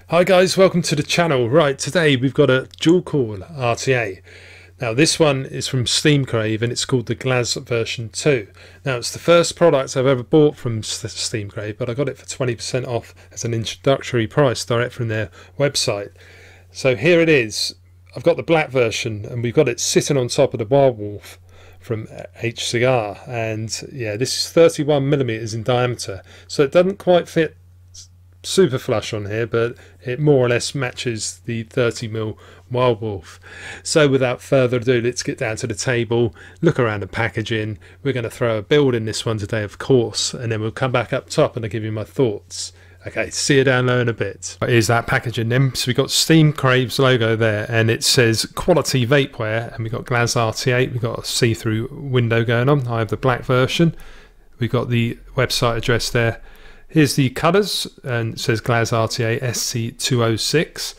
Hi guys, welcome to the channel. Right, today we've got a dual coil RTA. Now this one is from Steamcrave and it's called the Glaz version 2. Now it's the first product I've ever bought from Steamcrave, but I got it for 20% off as an introductory price direct from their website. So here it is. I've got the black version and we've got it sitting on top of the Wild Wolf from HCR, and yeah, this is 31mm in diameter, so it doesn't quite fit super flush on here, but it more or less matches the 30mm Wild Wolf. So without further ado, let's get down to the table, look around the packaging. We're going to throw a build in this one today, of course, and then we'll come back up top and I'll give you my thoughts. Okay, see you down low in a bit. Here's that packaging then. So we've got Steamcrave's logo there and it says quality vapeware, and we've got Glaz RTA. We've got a see-through window going on. I have the black version. We've got the website address there. Here's the colours, and it says Glaz RTA SC206.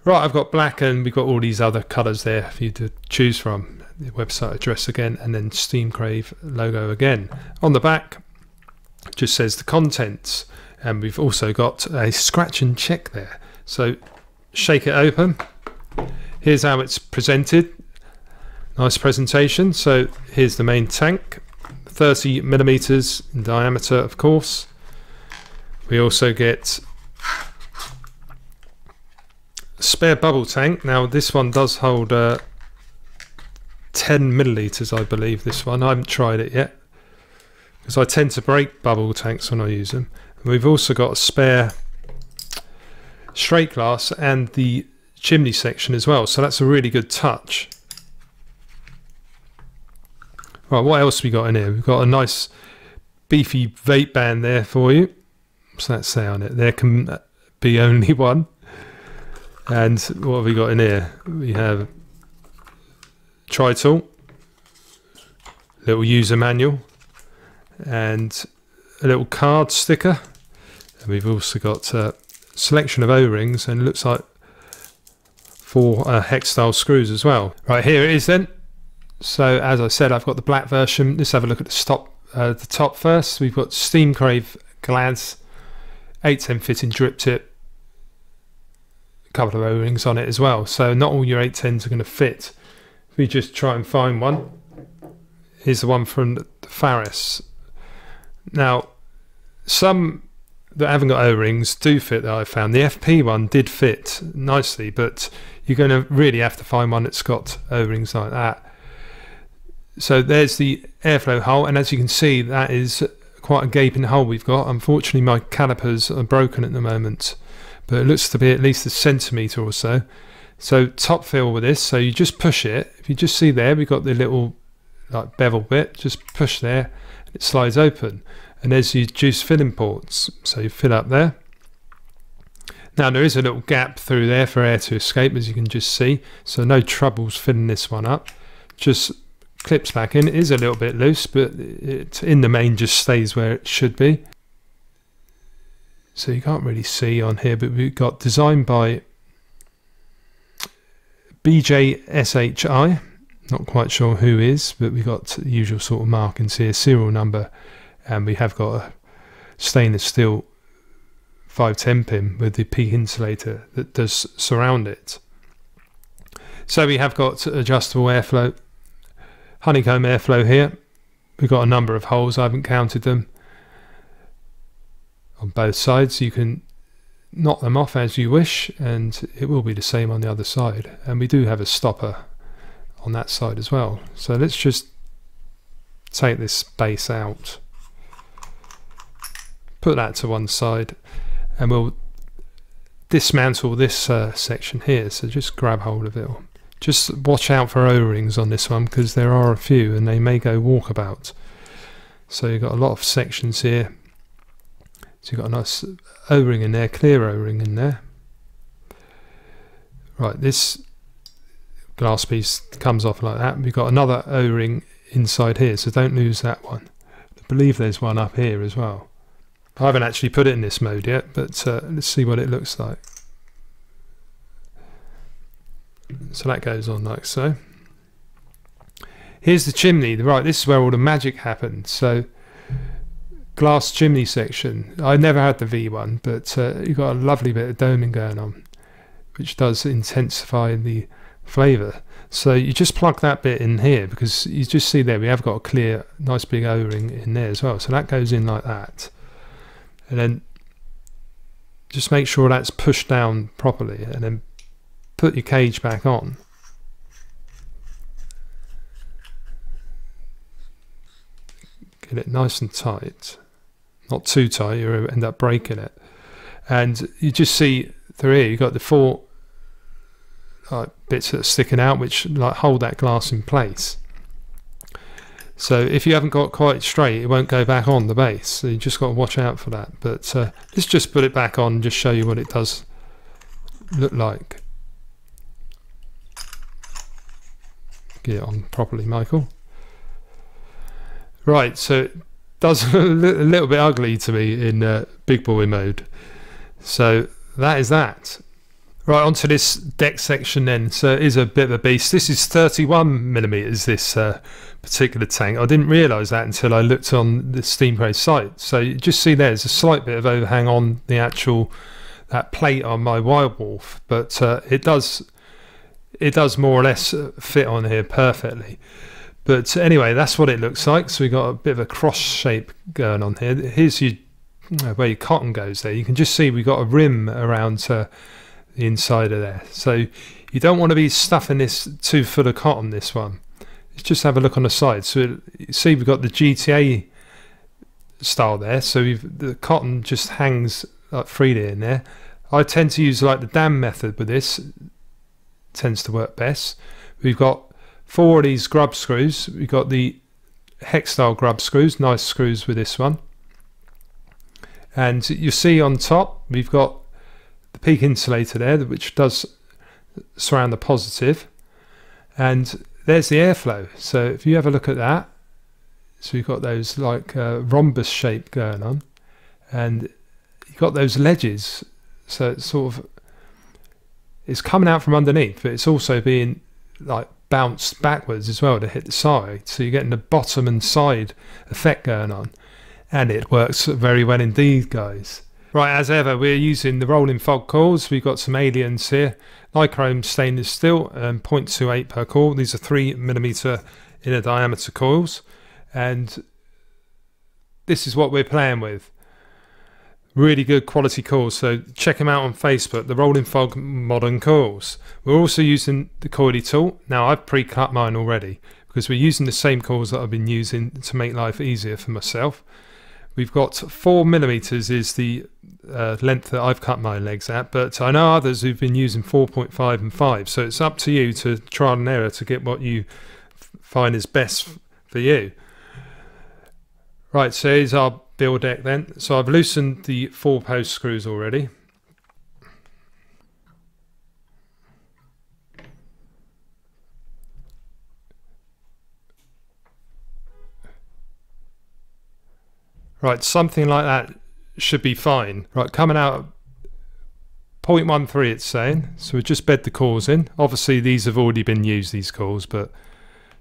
Right, I've got black and we've got all these other colours there for you to choose from. The website address again, and then Steamcrave logo again. On the back, it just says the contents, and we've also got a scratch and check there. So shake it open. Here's how it's presented. Nice presentation. So here's the main tank, 30mm in diameter, of course. We also get a spare bubble tank. Now this one does hold 10ml, I believe, this one. I haven't tried it yet because I tend to break bubble tanks when I use them. And we've also got a spare straight glass and the chimney section as well, so that's a really good touch. Right, what else we got in here? We've got a nice beefy vape band there for you. What's that say on it? There can be only one. And what have we got in here? We have tri-tool, little user manual, and a little card sticker. And we've also got a selection of O-rings, and it looks like 4 hex style screws as well. Right, here it is then. So as I said, I've got the black version. Let's have a look at the top first. We've got Steamcrave Glaz 810 fitting drip tip, a couple of O-rings on it as well, so not all your 810s are going to fit. If we just try and find one, here's the one from the Faris. Now some that haven't got O-rings do fit that I found. The FP one did fit nicely, but you're going to really have to find one that's got O-rings like that. So there's the airflow hole, and as you can see, that is quite a gaping hole we've got. Unfortunately my calipers are broken at the moment, but it looks to be at least a centimetre or so. So top fill with this, so you just push it. If you just see there, we've got the little like bevel bit, just push there and it slides open, and there's your juice filling ports, so you fill up there. Now there is a little gap through there for air to escape, as you can just see, so no troubles filling this one up. Just clips back in. It is a little bit loose, but it in the main just stays where it should be. So you can't really see on here, but we've got designed by BJSHI, not quite sure who is, but we've got the usual sort of markings here, serial number, and we have got a stainless steel 510 pin with the peak insulator that does surround it. So we have got adjustable airflow, honeycomb airflow here. We've got a number of holes, I haven't counted them, on both sides. You can knock them off as you wish, and it will be the same on the other side. And we do have a stopper on that side as well. So let's just take this base out, put that to one side, and we'll dismantle this section here. So just grab hold of it. Just watch out for O-rings on this one, because there are a few and they may go walkabout. So you've got a lot of sections here. So you've got a nice O-ring in there, clear O-ring in there. Right, this glass piece comes off like that. We've got another O-ring inside here, so don't lose that one. I believe there's one up here as well. I haven't actually put it in this mode yet, but let's see what it looks like. So that goes on like so. Here's the chimney. Right, this is where all the magic happens. So glass chimney section. I never had the V1, but you've got a lovely bit of doming going on, which does intensify the flavour. So you just plug that bit in here, because you just see there we have got a clear, nice big O-ring in there as well. So that goes in like that. And then just make sure that's pushed down properly, and then put your cage back on. Get it nice and tight, not too tight, you'll end up breaking it. And you just see through here you've got the 4 bits that are sticking out, which like hold that glass in place. So if you haven't got quite straight, it won't go back on the base, so you just got to watch out for that. But let's just put it back on and just show you what it does look like. Get it on properly, Michael. Right, so it does a little bit ugly to me in big boy mode. So that is that. Right, onto this deck section then. So it is a bit of a beast. This is 31mm, this particular tank. I didn't realise that until I looked on the Steamcrave site. So you just see there's a slight bit of overhang on the actual that plate on my Wild Wolf, but it does more or less fit on here perfectly. But anyway, that's what it looks like. So we've got a bit of a cross shape going on here. Here's your where your cotton goes there. You can just see we've got a rim around the inside of there. So you don't want to be stuffing this too full of cotton, this one. Just have a look on the side. So you see we've got the GTA style there. So the cotton just hangs like freely in there. I tend to use like the dam method with this. It tends to work best. We've got 4 of these grub screws. We've got the hex style grub screws, nice screws with this one. And you see on top we've got the peak insulator there, which does surround the positive, and there's the airflow. So if you have a look at that, so you've got those like rhombus shape going on, and you've got those ledges, so it's sort of, it's coming out from underneath, but it's also being like bounced backwards as well to hit the side, so you're getting the bottom and side effect going on, and it works very well indeed, guys. Right, as ever, we're using the rolling fog coils. We've got some aliens here, nichrome stainless steel, 0.28 per coil. These are 3mm inner diameter coils, and this is what we're playing with. Really good quality coils, so check them out on Facebook, the Rolling Fog Modern Coils. We're also using the coily tool. Now I've pre-cut mine already because we're using the same coils that I've been using to make life easier for myself. We've got 4mm is the length that I've cut my legs at, but I know others who've been using 4.5 and 5, so it's up to you to trial and error to get what you find is best for you. Right, so here's our build deck then. So I've loosened the 4 post screws already. Right, something like that should be fine. Right, coming out 0.13 it's saying, so we just bed the coils in. Obviously these have already been used, these coils, but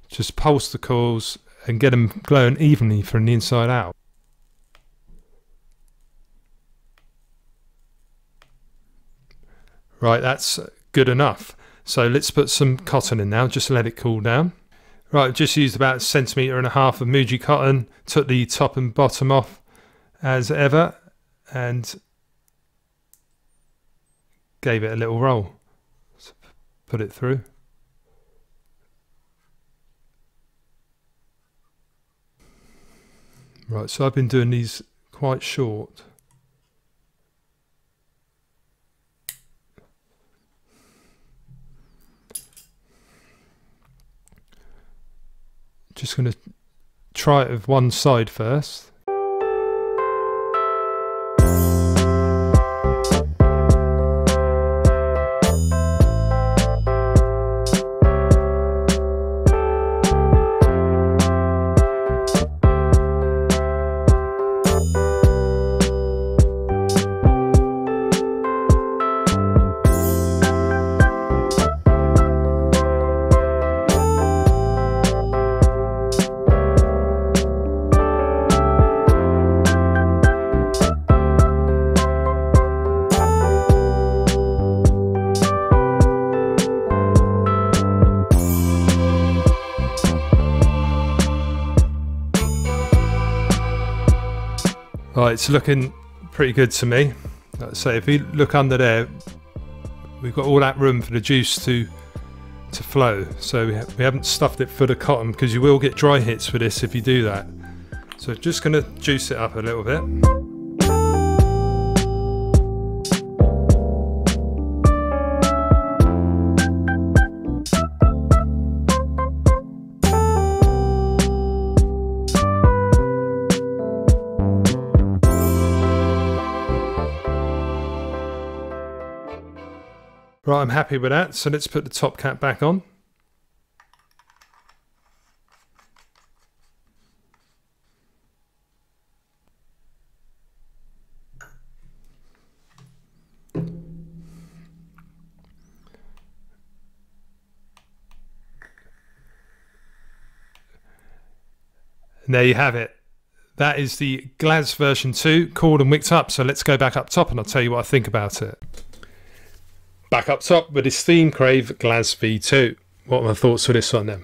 just pulse the coils and get them glowing evenly from the inside out. Right, that's good enough. So let's put some cotton in now, just let it cool down. Right, I've just used about 1.5 centimeters of Muji cotton, took the top and bottom off as ever, and gave it a little roll. So put it through. Right, so I've been doing these quite short. Just going to try it with one side first. Right, it's looking pretty good to me. Like I say, if you look under there, we've got all that room for the juice to flow. So we haven't stuffed it full of cotton, because you will get dry hits with this if you do that. So just going to juice it up a little bit. Right, I'm happy with that, so let's put the top cap back on. And there you have it. That is the Glaz version 2, cooled and wicked up. So let's go back up top and I'll tell you what I think about it. Back up top with the Steamcrave Glaz V2. What are my thoughts for this one then?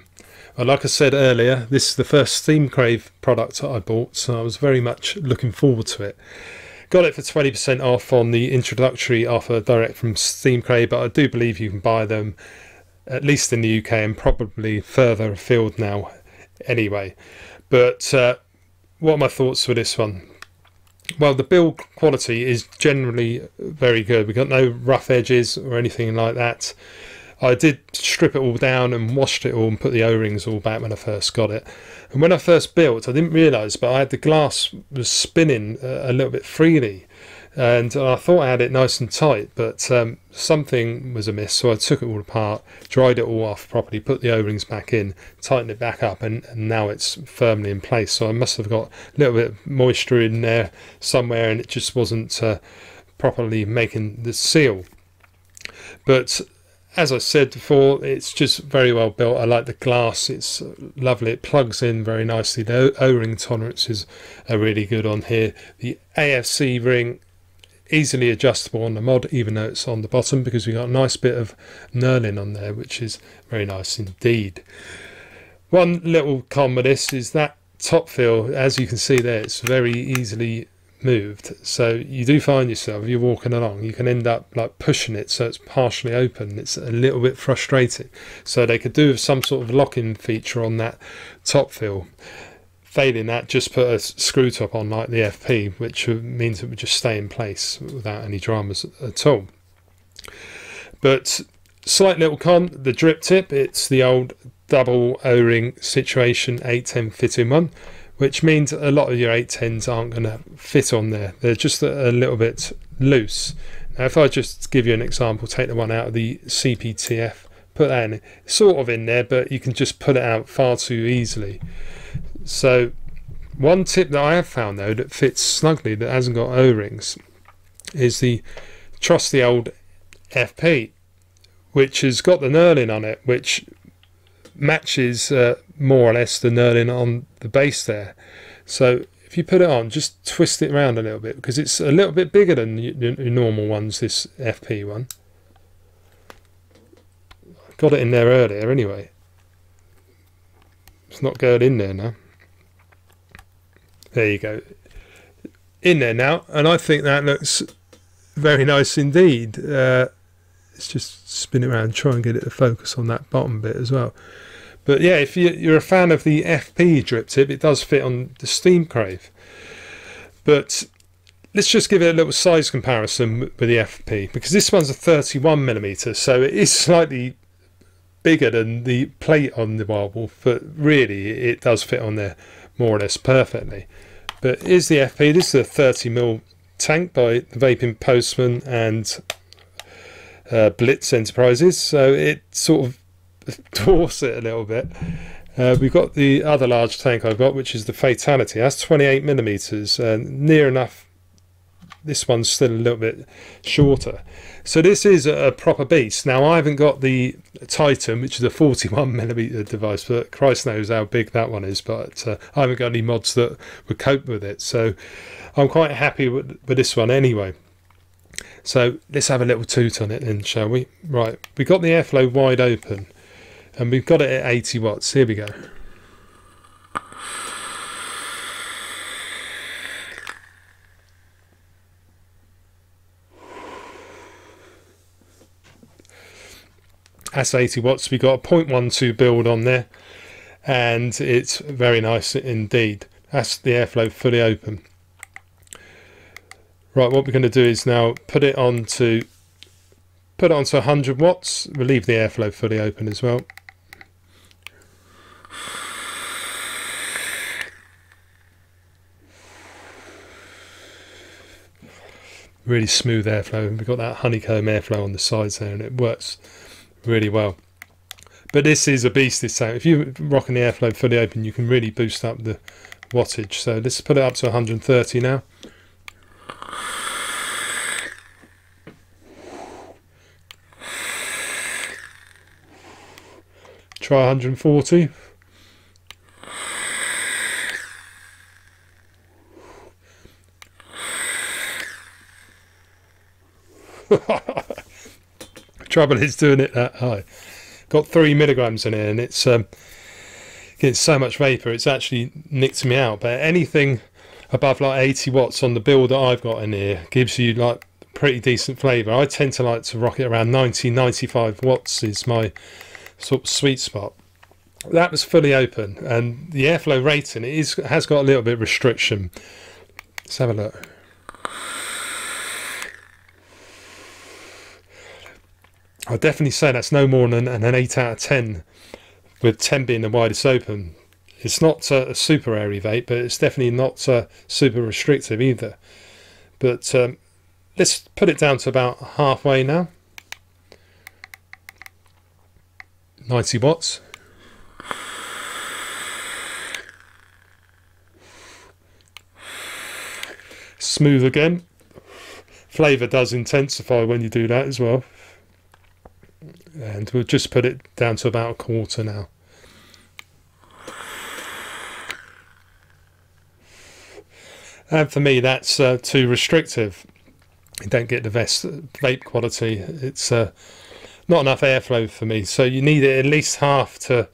Well, like I said earlier, this is the first Steamcrave product I bought, so I was very much looking forward to it. Got it for 20% off on the introductory offer direct from Steamcrave, but I do believe you can buy them at least in the UK and probably further afield now anyway. But what are my thoughts for this one? Well, the build quality is generally very good. We've got no rough edges or anything like that. I did strip it all down and washed it all and put the O-rings all back when I first got it. And when I first built, I didn't realise, but I had the glass was spinning a little bit freely. And I thought I had it nice and tight, but something was amiss. So I took it all apart, dried it all off properly, put the O-rings back in, tightened it back up, and now it's firmly in place. So I must have got a little bit of moisture in there somewhere, and it just wasn't properly making the seal. But as I said before, it's just very well built. I like the glass, it's lovely, it plugs in very nicely. The O-ring tolerances are really good on here. The AFC ring, easily adjustable on the mod, even though it's on the bottom, because we've got a nice bit of knurling on there, which is very nice indeed. One little con with this is that top fill, as you can see there, it's very easily moved. So you do find yourself, you're walking along, you can end up like pushing it so it's partially open. It's a little bit frustrating. So they could do with some sort of lock-in feature on that top fill. Failing that, just put a screw top on like the FP, which means it would just stay in place without any dramas at all. But slight little con, the drip tip, it's the old double O-ring situation 810 fitting one, which means a lot of your 810s aren't going to fit on there. They're just a little bit loose. Now if I just give you an example, take the one out of the CPTF, put that in, sort of in there, but you can just pull it out far too easily. So one tip that I have found though that fits snugly, that hasn't got O-rings, is the trusty old FP, which has got the knurling on it, which matches more or less the knurling on the base there. So if you put it on, just twist it around a little bit, because it's a little bit bigger than your normal ones, this FP one. Got it in there earlier anyway. It's not going in there now. There you go, in there now, and I think that looks very nice indeed. Let's just spin it around, try and get it to focus on that bottom bit as well. But yeah, if you're a fan of the FP drip tip, it does fit on the Steamcrave. But let's just give it a little size comparison with the FP, because this one's a 31mm, so it is slightly bigger than the plate on the Wild Wolf, but really it does fit on there more or less perfectly. But here's the FP. This is a 30mm tank by the Vaping Postman and Blitz Enterprises, so it sort of dwarfs it a little bit. We've got the other large tank I've got, which is the Fatality. That's 28mm, near enough. This one's still a little bit shorter. So this is a proper beast. Now I haven't got the Titan, which is a 41mm device, but Christ knows how big that one is. But I haven't got any mods that would cope with it, so I'm quite happy with this one anyway. So let's have a little toot on it then, shall we? Right, we've got the airflow wide open, and we've got it at 80 watts. Here we go. That's 80 watts. We got a 0.12 build on there, and it's very nice indeed. That's the airflow fully open. Right, what we're going to do is now put it onto 100 watts. We'll leave the airflow fully open as well. Really smooth airflow, and we've got that honeycomb airflow on the sides there, and it works really well. But this is a beast, this sound. If you're rocking the airflow fully open, you can really boost up the wattage. So let's put it up to 130 now. Try 140. Trouble is doing it that high. Got 3 milligrams in here, and it's getting so much vapor it's actually nicked me out. But anything above like 80 watts on the build that I've got in here gives you like pretty decent flavor. I tend to like to rock it around 90-95 watts is my sort of sweet spot. That was fully open, and the airflow rating has got a little bit of restriction. Let's have a look. I'd definitely say that's no more than an 8 out of 10, with 10 being the widest open. It's not a super airy vape, but it's definitely not super restrictive either. But let's put it down to about halfway now. 90 watts. Smooth again. Flavour does intensify when you do that as well. And we'll just put it down to about a quarter now. And for me, that's too restrictive. You don't get the best vape quality. It's not enough airflow for me. So you need it at least half to...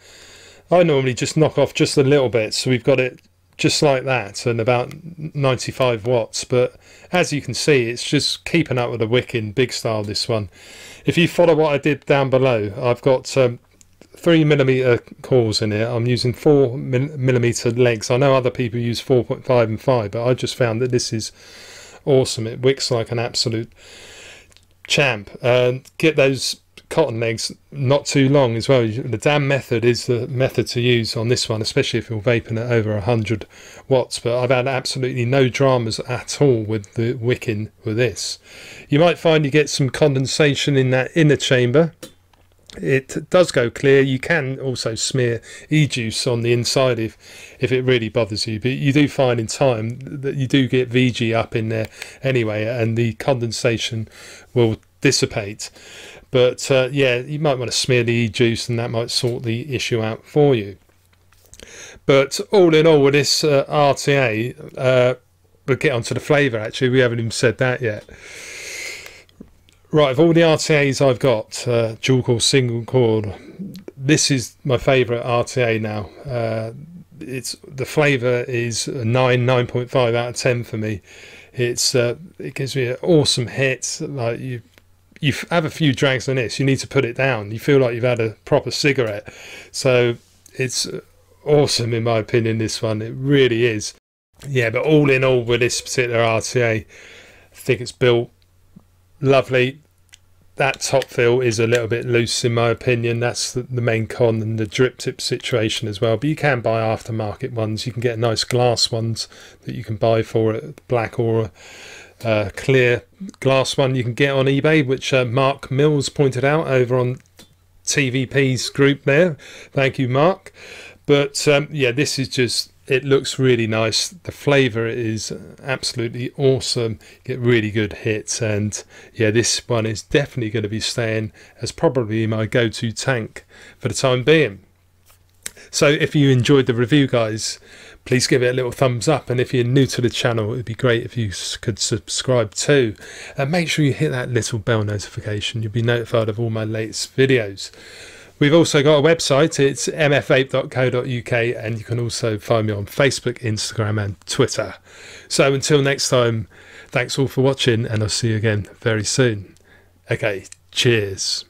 I normally just knock off just a little bit. So we've got it just like that and about 95 watts. But as you can see, it's just keeping up with the Wicking big style, this one. If you follow what I did down below, I've got 3mm cores in here. I'm using 4mm legs. I know other people use 4.5 and 5, but I just found that this is awesome. It wicks like an absolute champ. Get those cotton legs not too long as well. The damn method is the method to use on this one, especially if you're vaping at over 100 watts. But I've had absolutely no dramas at all with the wicking with this. You might find you get some condensation in that inner chamber. It does go clear. You can also smear e-juice on the inside if it really bothers you, but you do find in time that you do get VG up in there anyway, and the condensation will dissipate. But yeah, you might want to smear the e-juice, and that might sort the issue out for you. But all in all, with this RTA, we'll get onto the flavour. Actually, we haven't even said that yet. Right, of all the RTAs I've got, dual core, single core, this is my favourite RTA now. The flavour is a 9.5 out of 10 for me. It gives me an awesome hit. Like you have a few drags on this, you need to put it down. You feel like you've had a proper cigarette. So it's awesome in my opinion, this one. It really is. Yeah, but all in all with this particular RTA, I think it's built lovely. That top fill is a little bit loose in my opinion. That's the main con, and the drip tip situation as well. But you can buy aftermarket ones. You can get nice glass ones that you can buy for it, black or clear glass one you can get on eBay, which Mark Mills pointed out over on TVP's group there. Thank you, Mark. But yeah, this is just, it looks really nice. The flavour is absolutely awesome. Get really good hits, and yeah, this one is definitely going to be staying as probably my go-to tank for the time being. So if you enjoyed the review, guys, please give it a little thumbs up, and if you're new to the channel, it'd be great if you could subscribe too, and make sure you hit that little bell notification. You'll be notified of all my latest videos. We've also got a website. It's mfvape.co.uk, and you can also find me on Facebook, Instagram and Twitter. So until next time, thanks all for watching, and I'll see you again very soon. Okay, cheers.